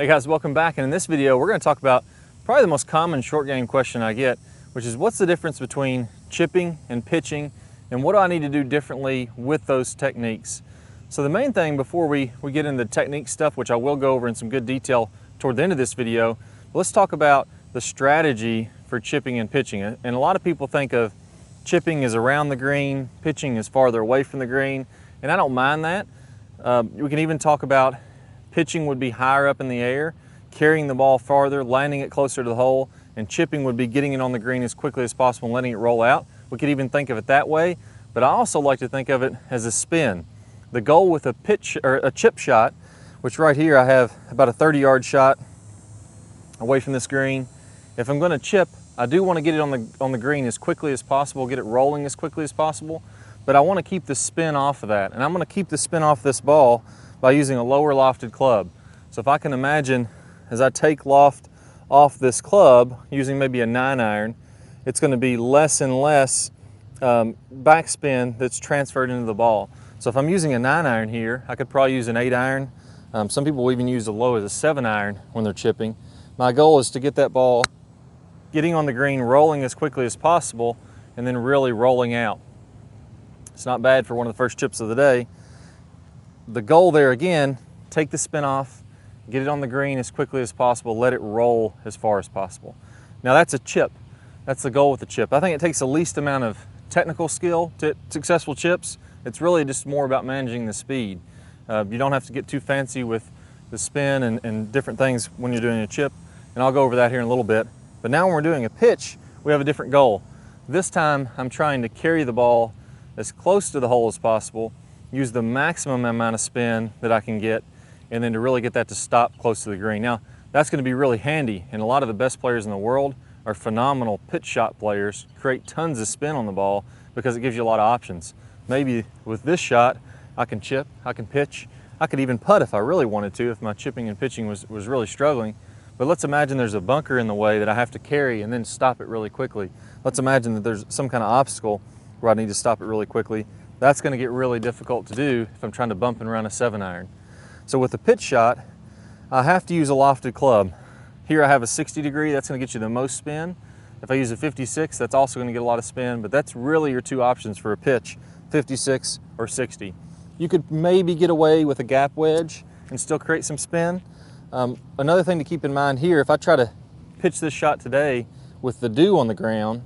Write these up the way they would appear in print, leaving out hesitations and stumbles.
Hey guys, welcome back. And in this video, we're going to talk about probably the most common short game question I get, which is what's the difference between chipping and pitching, and what do I need to do differently with those techniques? So the main thing before we get into the technique stuff, which I will go over in some good detail toward the end of this video, let's talk about the strategy for chipping and pitching. And a lot of people think of chipping as around the green, pitching is farther away from the green, and I don't mind that. We can even talk about pitching would be higher up in the air, carrying the ball farther, landing it closer to the hole, and chipping would be getting it on the green as quickly as possible and letting it roll out. We could even think of it that way, but I also like to think of it as a spin. The goal with a pitch or a chip shot, which right here I have about a 30-yard shot away from this green. If I'm going to chip, I do want to get it on the green as quickly as possible, get it rolling as quickly as possible, but I want to keep the spin off of that. And I'm going to keep the spin off this ball by using a lower lofted club. So if I can imagine, as I take loft off this club using maybe a 9-iron, it's going to be less and less backspin that's transferred into the ball. So if I'm using a 9-iron here, I could probably use an 8-iron. Some people will even use as low as a 7-iron when they're chipping. My goal is to get that ball getting on the green, rolling as quickly as possible, and then really rolling out. It's not bad for one of the first chips of the day. The goal there again, take the spin off, get it on the green as quickly as possible, let it roll as far as possible. Now that's a chip. That's the goal with the chip. I think it takes the least amount of technical skill to successful chips. It's really just more about managing the speed. You don't have to get too fancy with the spin and different things when you're doing a chip, and I'll go over that here in a little bit. But now when we're doing a pitch, we have a different goal. This time I'm trying to carry the ball as close to the hole as possible, use the maximum amount of spin that I can get, and then to really get that to stop close to the green. Now, that's going to be really handy, and a lot of the best players in the world are phenomenal pitch shot players, create tons of spin on the ball because it gives you a lot of options. Maybe with this shot, I can chip, I can pitch, I could even putt if I really wanted to, if my chipping and pitching was really struggling. But let's imagine there's a bunker in the way that I have to carry and then stop it really quickly. Let's imagine that there's some kind of obstacle where I need to stop it really quickly. That's going to get really difficult to do if I'm trying to bump and run a 7-iron. So with a pitch shot, I have to use a lofted club. Here I have a 60 degree, that's going to get you the most spin. If I use a 56, that's also going to get a lot of spin, but that's really your two options for a pitch, 56 or 60. You could maybe get away with a gap wedge and still create some spin. Another thing to keep in mind here, if I try to pitch this shot today with the dew on the ground,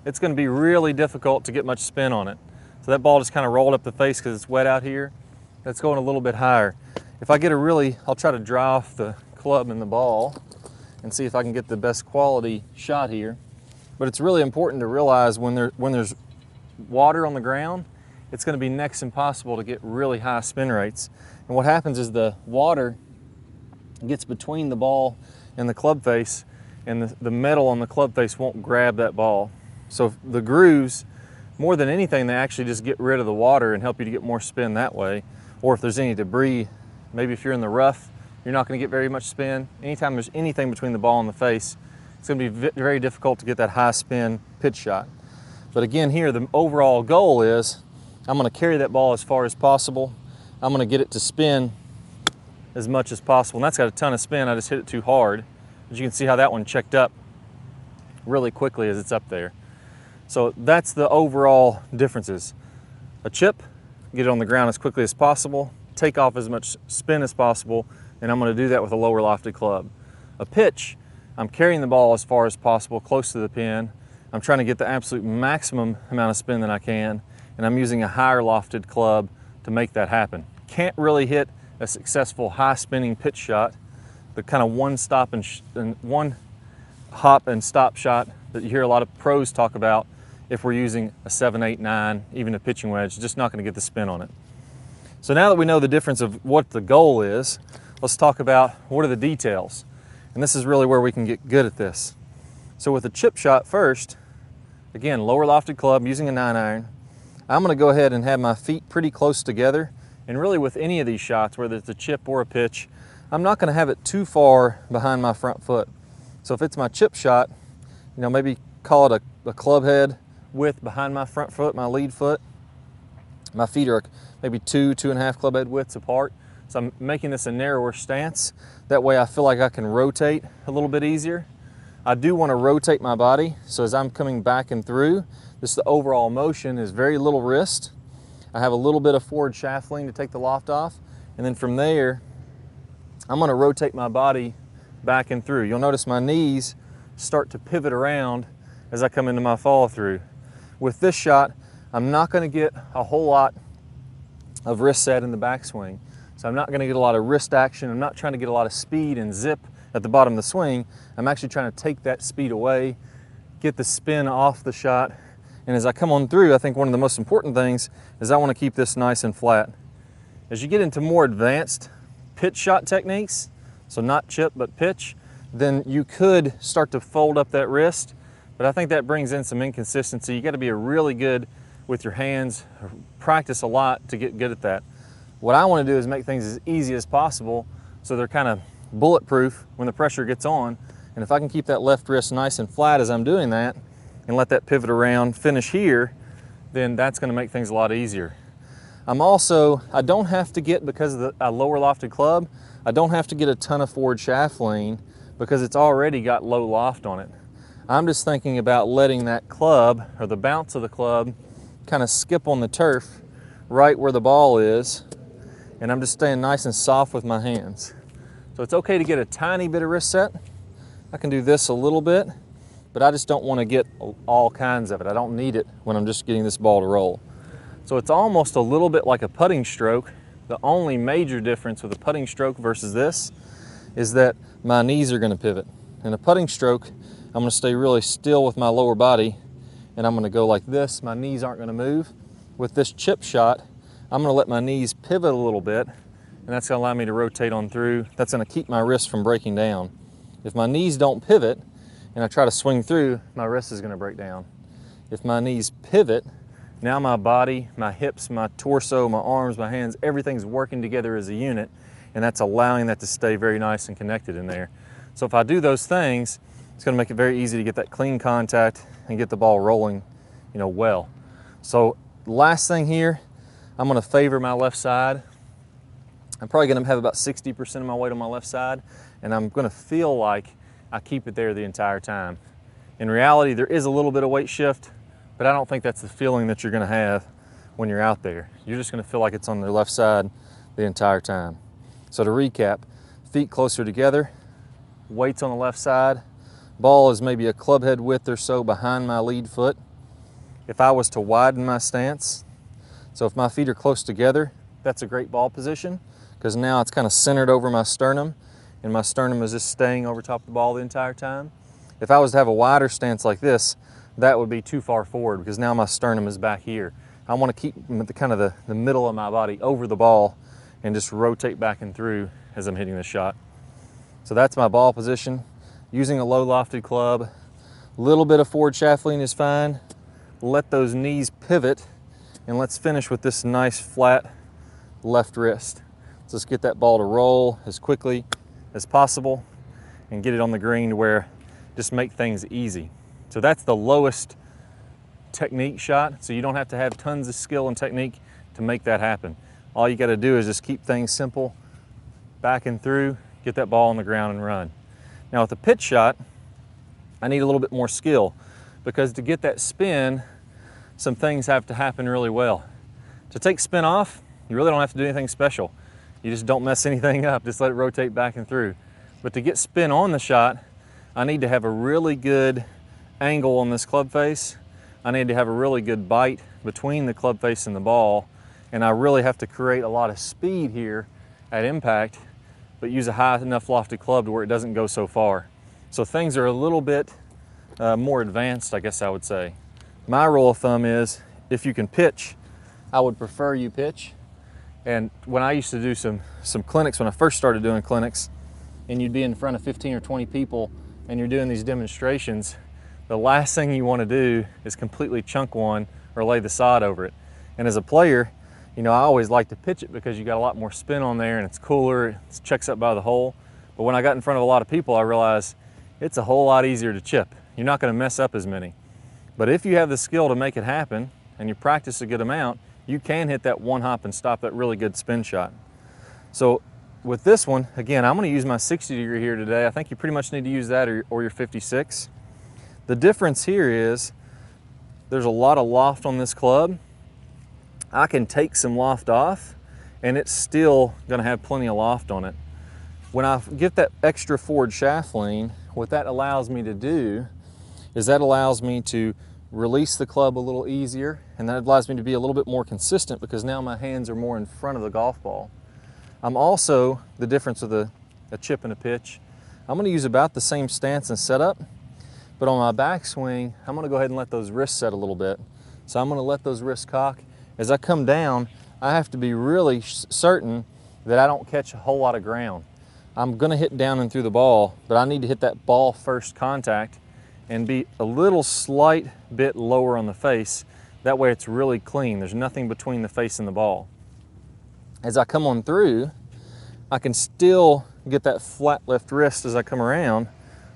it's going to be really difficult to get much spin on it. So that ball just kind of rolled up the face because it's wet out here. That's going a little bit higher. If I get I'll try to dry off the club and the ball and see if I can get the best quality shot here. But it's really important to realize when there's water on the ground, it's going to be next impossible to get really high spin rates. And what happens is the water gets between the ball and the club face, and the metal on the club face won't grab that ball. So the grooves, more than anything, they actually just get rid of the water and help you to get more spin that way. Or if there's any debris, maybe if you're in the rough, you're not going to get very much spin. Anytime there's anything between the ball and the face, it's going to be very difficult to get that high spin pitch shot. But again here, the overall goal is I'm going to carry that ball as far as possible. I'm going to get it to spin as much as possible. And that's got a ton of spin. I just hit it too hard. As you can see how that one checked up really quickly as it's up there. So that's the overall differences. A chip, get it on the ground as quickly as possible, take off as much spin as possible, and I'm going to do that with a lower lofted club. A pitch, I'm carrying the ball as far as possible, close to the pin. I'm trying to get the absolute maximum amount of spin that I can, and I'm using a higher lofted club to make that happen. Can't really hit a successful high spinning pitch shot, the kind of one hop and stop shot that you hear a lot of pros talk about. If we're using a 7, 8, 9, even a pitching wedge, just not going to get the spin on it. So now that we know the difference of what the goal is, let's talk about what are the details. And this is really where we can get good at this. So with a chip shot first, again, lower lofted club using a 9-iron, I'm going to go ahead and have my feet pretty close together. And really with any of these shots, whether it's a chip or a pitch, I'm not going to have it too far behind my front foot. So if it's my chip shot, maybe call it a club head width behind my front foot, my lead foot. My feet are maybe 2.5 club head widths apart. So I'm making this a narrower stance. That way I feel like I can rotate a little bit easier. I do want to rotate my body, so as I'm coming back and through, the overall motion is very little wrist. I have a little bit of forward shaft lean to take the loft off, and then from there, I'm going to rotate my body back and through. You'll notice my knees start to pivot around as I come into my follow through. With this shot, I'm not going to get a whole lot of wrist set in the backswing. So I'm not going to get a lot of wrist action. I'm not trying to get a lot of speed and zip at the bottom of the swing. I'm actually trying to take that speed away, get the spin off the shot. And as I come on through, I think one of the most important things is I want to keep this nice and flat. As you get into more advanced pitch shot techniques, so not chip but pitch, then you could start to fold up that wrist, but I think that brings in some inconsistency. You got to be really good with your hands, practice a lot to get good at that. What I want to do is make things as easy as possible so they're kind of bulletproof when the pressure gets on. And if I can keep that left wrist nice and flat as I'm doing that and let that pivot around, finish here, then that's going to make things a lot easier. I don't have to get, because of a lower lofted club, I don't have to get a ton of forward shaft lean because it's already got low loft on it. I'm just thinking about letting that club, or the bounce of the club, kind of skip on the turf right where the ball is, and I'm just staying nice and soft with my hands. So it's okay to get a tiny bit of wrist set. I can do this a little bit, but I just don't want to get all kinds of it. I don't need it when I'm just getting this ball to roll. So it's almost a little bit like a putting stroke. The only major difference with a putting stroke versus this is that my knees are going to pivot. In a putting stroke, I'm going to stay really still with my lower body, and I'm going to go like this. My knees aren't going to move. With this chip shot, I'm going to let my knees pivot a little bit, and that's going to allow me to rotate on through. That's going to keep my wrist from breaking down. If my knees don't pivot and I try to swing through, my wrist is going to break down. If my knees pivot, now my body, my hips, my torso, my arms, my hands, everything's working together as a unit, and that's allowing that to stay very nice and connected in there. So if I do those things, it's going to make it very easy to get that clean contact and get the ball rolling, well. So last thing here, I'm going to favor my left side. I'm probably going to have about 60% of my weight on my left side, and I'm going to feel like I keep it there the entire time. In reality, there is a little bit of weight shift, but I don't think that's the feeling that you're going to have when you're out there. You're just going to feel like it's on the left side the entire time. So to recap, feet closer together, weights on the left side, ball is maybe a club head width or so behind my lead foot. If I was to widen my stance, so if my feet are close together, that's a great ball position, because now it's kind of centered over my sternum, and my sternum is just staying over top of the ball the entire time. If I was to have a wider stance like this, that would be too far forward, because now my sternum is back here. I want to keep the middle of my body over the ball and just rotate back and through as I'm hitting the shot. So that's my ball position. Using a low lofted club, a little bit of forward shaft lean is fine. Let those knees pivot, and let's finish with this nice flat left wrist. So let's get that ball to roll as quickly as possible and get it on the green to where just make things easy. So that's the lowest technique shot, so you don't have to have tons of skill and technique to make that happen. All you got to do is just keep things simple, back and through, get that ball on the ground and run. Now with the pitch shot, I need a little bit more skill, because to get that spin, some things have to happen really well. To take spin off, you really don't have to do anything special. You just don't mess anything up, just let it rotate back and through. But to get spin on the shot, I need to have a really good angle on this club face. I need to have a really good bite between the club face and the ball, and I really have to create a lot of speed here at impact, but use a high enough lofted club to where it doesn't go so far. So things are a little bit more advanced, I guess I would say. My rule of thumb is, if you can pitch, I would prefer you pitch. And when I used to do some clinics, when I first started doing clinics, and you'd be in front of 15 or 20 people and you're doing these demonstrations, the last thing you want to do is completely chunk one or lay the sod over it. And as a player, I always like to pitch it because you got a lot more spin on there and it's cooler, it checks up by the hole. But when I got in front of a lot of people, I realized it's a whole lot easier to chip. You're not going to mess up as many. But if you have the skill to make it happen and you practice a good amount, you can hit that one hop and stop that really good spin shot. So with this one, again, I'm gonna use my 60 degree here today. I think you pretty much need to use that or your 56. The difference here is there's a lot of loft on this club. I can take some loft off and it's still gonna have plenty of loft on it. When I get that extra forward shaft lean, what that allows me to do is that allows me to release the club a little easier, and that allows me to be a little bit more consistent because now my hands are more in front of the golf ball. I'm also, the difference with a chip and a pitch, I'm gonna use about the same stance and setup, but on my backswing, I'm gonna go ahead and let those wrists set a little bit. So I'm gonna let those wrists cock. As I come down, I have to be really certain that I don't catch a whole lot of ground. I'm gonna hit down and through the ball, but I need to hit that ball first contact and be a little slight bit lower on the face. That way it's really clean. There's nothing between the face and the ball. As I come on through, I can still get that flat left wrist as I come around,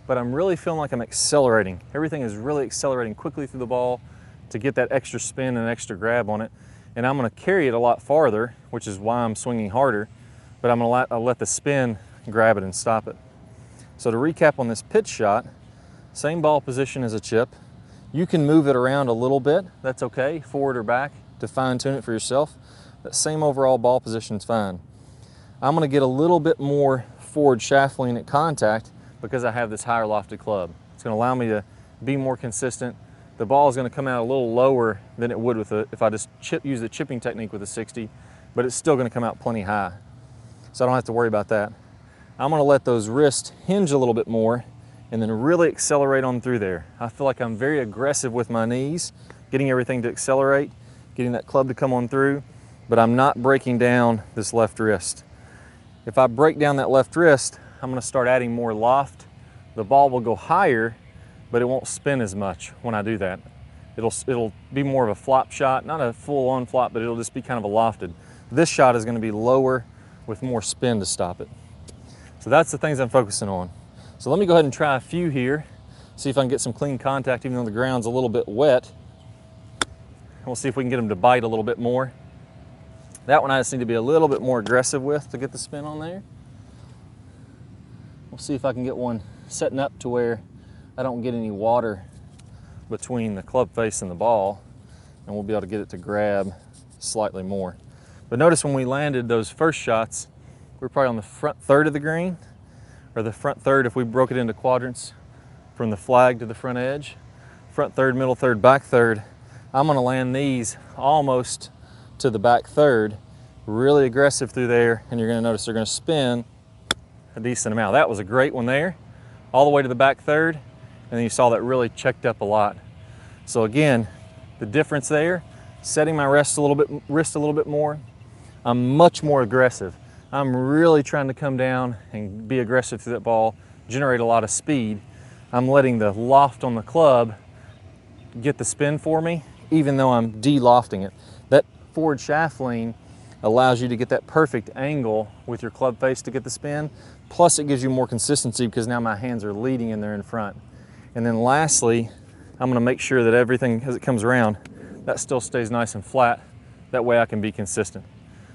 but I'm really feeling like I'm accelerating. Everything is really accelerating quickly through the ball to get that extra spin and extra grab on it. And I'm gonna carry it a lot farther, which is why I'm swinging harder, but I'll let the spin grab it and stop it. So to recap on this pitch shot, same ball position as a chip. You can move it around a little bit, that's okay, forward or back, to fine tune it for yourself. That same overall ball position is fine. I'm gonna get a little bit more forward shaft lean at contact because I have this higher lofted club. It's gonna allow me to be more consistent. The ball is gonna come out a little lower than it would with if I just use the chipping technique with a 60, but it's still gonna come out plenty high. So I don't have to worry about that. I'm gonna let those wrists hinge a little bit more and then really accelerate on through there. I feel like I'm very aggressive with my knees, getting everything to accelerate, getting that club to come on through, but I'm not breaking down this left wrist. If I break down that left wrist, I'm gonna start adding more loft. The ball will go higher, but it won't spin as much when I do that. It'll be more of a flop shot, not a full-on flop, but it'll just be kind of a lofted. This shot is gonna be lower with more spin to stop it. So that's the things I'm focusing on. So let me go ahead and try a few here, see if I can get some clean contact even though the ground's a little bit wet. We'll see if we can get them to bite a little bit more. That one I just need to be a little bit more aggressive with to get the spin on there. We'll see if I can get one setting up to where I don't get any water between the club face and the ball, and we'll be able to get it to grab slightly more. But notice when we landed those first shots, we're probably on the front third of the green, or the front third if we broke it into quadrants from the flag to the front edge. Front third, middle third, back third. I'm gonna land these almost to the back third, really aggressive through there, and you're gonna notice they're gonna spin a decent amount. That was a great one there, all the way to the back third, and then you saw that really checked up a lot. So again, the difference there, setting my wrist a little bit more, I'm much more aggressive. I'm really trying to come down and be aggressive through that ball, generate a lot of speed. I'm letting the loft on the club get the spin for me, even though I'm de-lofting it. That forward shaft lean allows you to get that perfect angle with your club face to get the spin, plus it gives you more consistency because now my hands are leading and they're in front. And then lastly, I'm gonna make sure that everything as it comes around, that still stays nice and flat. That way I can be consistent.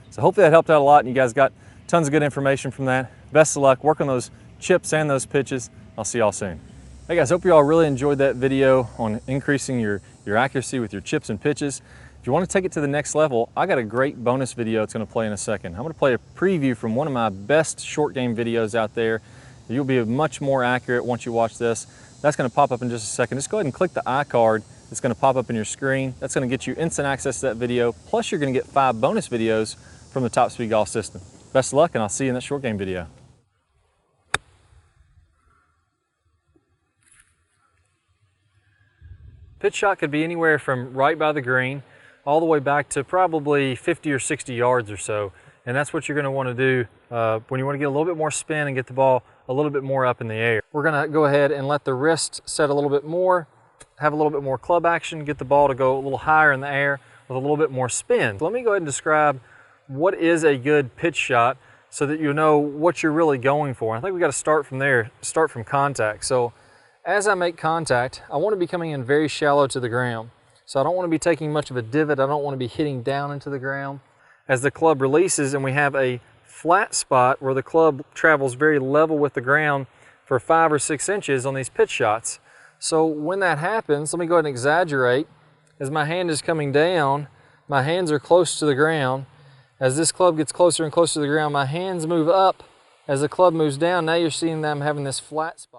So hopefully that helped out a lot and you guys got tons of good information from that. Best of luck, work on those chips and those pitches. I'll see y'all soon. Hey guys, hope you all really enjoyed that video on increasing your accuracy with your chips and pitches. If you want to take it to the next level, I got a great bonus video it's going to play in a second. I'm going to play a preview from one of my best short game videos out there. You'll be much more accurate once you watch this. That's going to pop up in just a second. Just go ahead and click the iCard. It's going to pop up in your screen. That's going to get you instant access to that video. Plus you're going to get 5 bonus videos from the Top Speed Golf system. Best of luck, and I'll see you in that short game video. Pitch shot could be anywhere from right by the green all the way back to probably 50 or 60 yards or so. And that's what you're going to want to do when you want to get a little bit more spin and get the ball a little bit more up in the air. We're going to go ahead and let the wrist set a little bit more, have a little bit more club action, get the ball to go a little higher in the air with a little bit more spin. So let me go ahead and describe what is a good pitch shot so that you know what you're really going for. I think we got to start from there, start from contact. So as I make contact, I want to be coming in very shallow to the ground. So I don't want to be taking much of a divot. I don't want to be hitting down into the ground. As the club releases and we have a flat spot where the club travels very level with the ground for 5 or 6 inches on these pitch shots. So when that happens, let me go ahead and exaggerate. As my hand is coming down, my hands are close to the ground. As this club gets closer and closer to the ground, my hands move up. As the club moves down, now you're seeing them having this flat spot.